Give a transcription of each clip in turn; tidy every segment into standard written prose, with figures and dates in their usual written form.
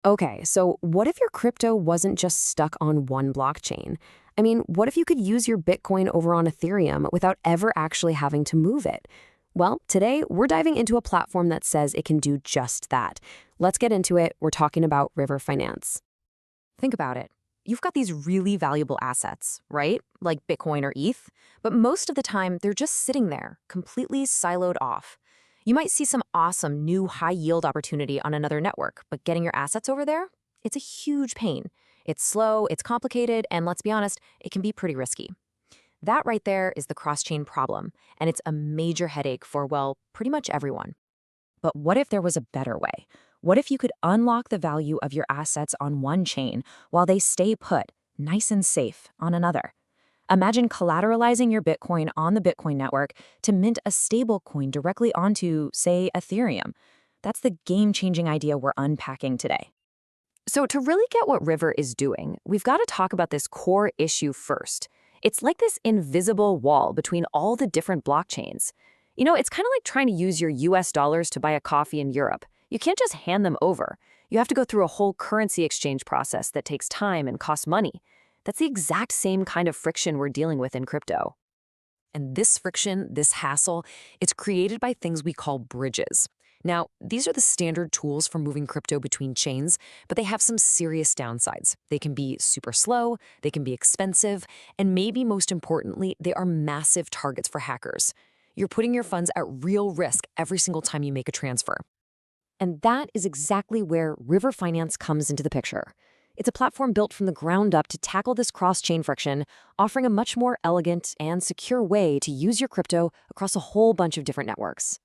Okay, so what if your crypto wasn't just stuck on one blockchain? I mean, what if you could use your Bitcoin over on Ethereum without ever actually having to move it? Well, today we're diving into a platform that says it can do just that. Let's get into it. We're talking about River Finance. Think about it. You've got these really valuable assets, right? Like Bitcoin or ETH, but most of the time they're just sitting there, completely siloed off. You might see some awesome new high yield opportunity on another network, but getting your assets over there, it's a huge pain. It's slow, it's complicated, and let's be honest, it can be pretty risky. That right there is the cross-chain problem, and it's a major headache for, well, pretty much everyone. But what if there was a better way? What if you could unlock the value of your assets on one chain while they stay put, nice and safe, on another? Imagine collateralizing your Bitcoin on the Bitcoin network to mint a stablecoin directly onto, say, Ethereum. That's the game-changing idea we're unpacking today. So to really get what River is doing, we've got to talk about this core issue first. It's like this invisible wall between all the different blockchains. It's kind of like trying to use your US dollars to buy a coffee in Europe. You can't just hand them over. You have to go through a whole currency exchange process that takes time and costs money. That's the exact same kind of friction we're dealing with in crypto. And this friction, this hassle, it's created by things we call bridges. Now, these are the standard tools for moving crypto between chains, but they have some serious downsides. They can be super slow, they can be expensive, and maybe most importantly, they are massive targets for hackers. You're putting your funds at real risk every single time you make a transfer. And that is exactly where River Finance comes into the picture. It's a platform built from the ground up to tackle this cross-chain friction, offering a much more elegant and secure way to use your crypto across a whole bunch of different networks.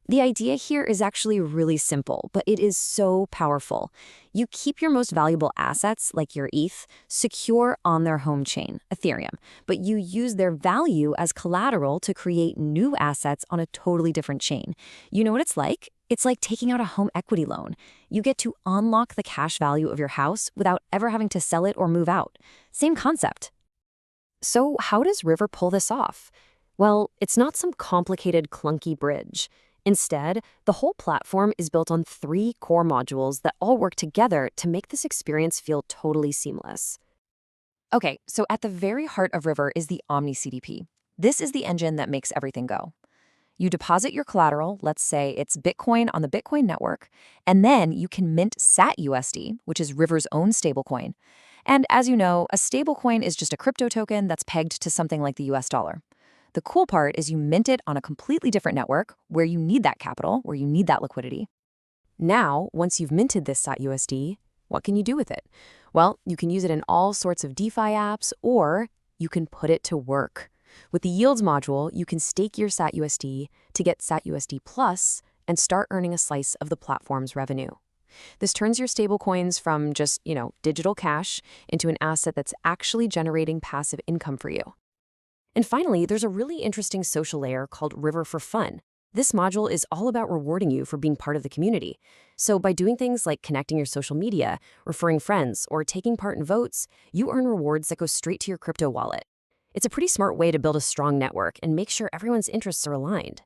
The idea here is actually really simple, but it is so powerful. You keep your most valuable assets, like your ETH, secure on their home chain, Ethereum, but you use their value as collateral to create new assets on a totally different chain. You know what it's like? It's like taking out a home equity loan. You get to unlock the cash value of your house without ever having to sell it or move out. Same concept. So how does River pull this off? Well, it's not some complicated, clunky bridge. Instead, the whole platform is built on 3 core modules that all work together to make this experience feel totally seamless. Okay, so at the very heart of River is the omni-CDP. This is the engine that makes everything go. You deposit your collateral, let's say it's Bitcoin on the Bitcoin network, and then you can mint satUSD, which is River's own stablecoin. And as you know, a stablecoin is just a crypto token that's pegged to something like the US dollar. The cool part is you mint it on a completely different network where you need that capital, where you need that liquidity. Now, once you've minted this satUSD, what can you do with it? Well, you can use it in all sorts of DeFi apps, or you can put it to work. With the Yields module, you can stake your satUSD to get satUSD Plus and start earning a slice of the platform's revenue. This turns your stablecoins from just, digital cash into an asset that's actually generating passive income for you. And finally, there's a really interesting social layer called River for Fun. This module is all about rewarding you for being part of the community. So by doing things like connecting your social media, referring friends, or taking part in votes, you earn rewards that go straight to your crypto wallet. It's a pretty smart way to build a strong network and make sure everyone's interests are aligned.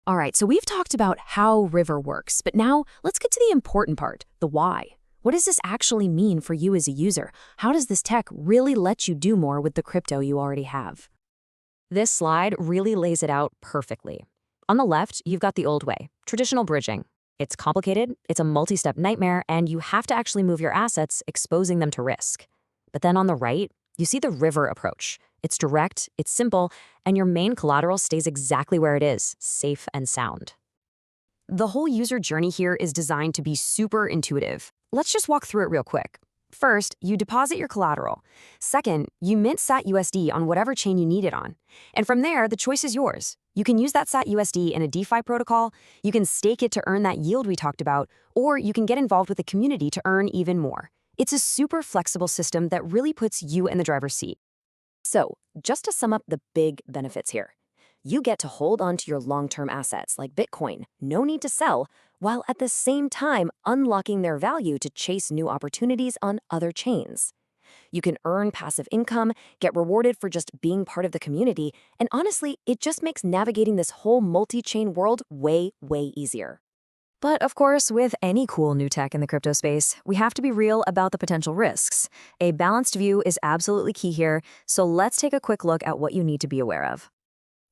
All right, so we've talked about how River works, but now let's get to the important part, the why. What does this actually mean for you as a user? How does this tech really let you do more with the crypto you already have? This slide really lays it out perfectly. On the left, you've got the old way, traditional bridging. It's complicated, it's a multi-step nightmare, and you have to actually move your assets, exposing them to risk. But then on the right, you see the River approach. It's direct, it's simple, and your main collateral stays exactly where it is, safe and sound. The whole user journey here is designed to be super intuitive. Let's just walk through it real quick. First, you deposit your collateral. Second, you mint satUSD on whatever chain you need it on. And from there, the choice is yours. You can use that satUSD in a DeFi protocol, you can stake it to earn that yield we talked about, or you can get involved with the community to earn even more. It's a super flexible system that really puts you in the driver's seat. So, just to sum up the big benefits here. You get to hold on to your long-term assets like Bitcoin, no need to sell, while at the same time unlocking their value to chase new opportunities on other chains. You can earn passive income, get rewarded for just being part of the community, and honestly, it just makes navigating this whole multi-chain world way, way easier. But of course, with any cool new tech in the crypto space, we have to be real about the potential risks. A balanced view is absolutely key here, so let's take a quick look at what you need to be aware of.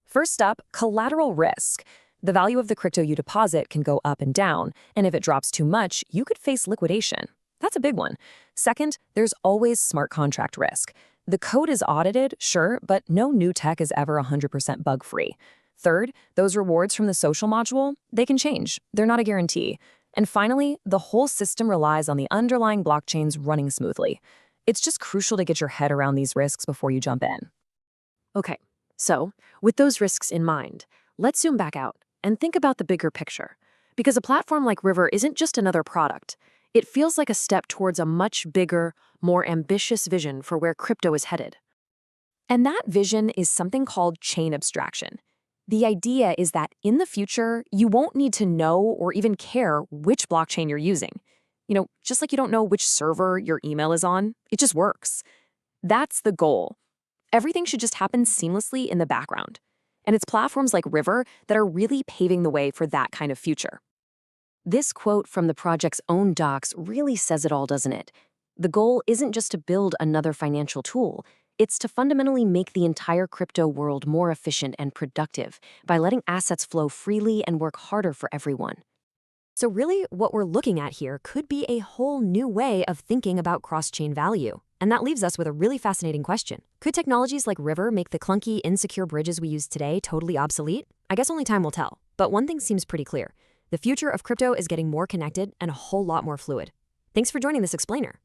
First up, collateral risk. The value of the crypto you deposit can go up and down, and if it drops too much, you could face liquidation. That's a big one. Second, there's always smart contract risk. The code is audited, sure, but no new tech is ever 100% bug-free. Third, those rewards from the social module, they can change. They're not a guarantee. And finally, the whole system relies on the underlying blockchains running smoothly. It's just crucial to get your head around these risks before you jump in. Okay, so with those risks in mind, let's zoom back out and think about the bigger picture. Because a platform like River isn't just another product. It feels like a step towards a much bigger, more ambitious vision for where crypto is headed. And that vision is something called chain abstraction. The idea is that in the future, you won't need to know or even care which blockchain you're using. Just like you don't know which server your email is on, it just works. That's the goal. Everything should just happen seamlessly in the background. And it's platforms like River that are really paving the way for that kind of future. This quote from the project's own docs really says it all, doesn't it? The goal isn't just to build another financial tool. It's to fundamentally make the entire crypto world more efficient and productive by letting assets flow freely and work harder for everyone. So really, what we're looking at here could be a whole new way of thinking about cross-chain value. And that leaves us with a really fascinating question. Could technologies like River make the clunky, insecure bridges we use today totally obsolete? I guess only time will tell. But one thing seems pretty clear. The future of crypto is getting more connected and a whole lot more fluid. Thanks for joining this explainer.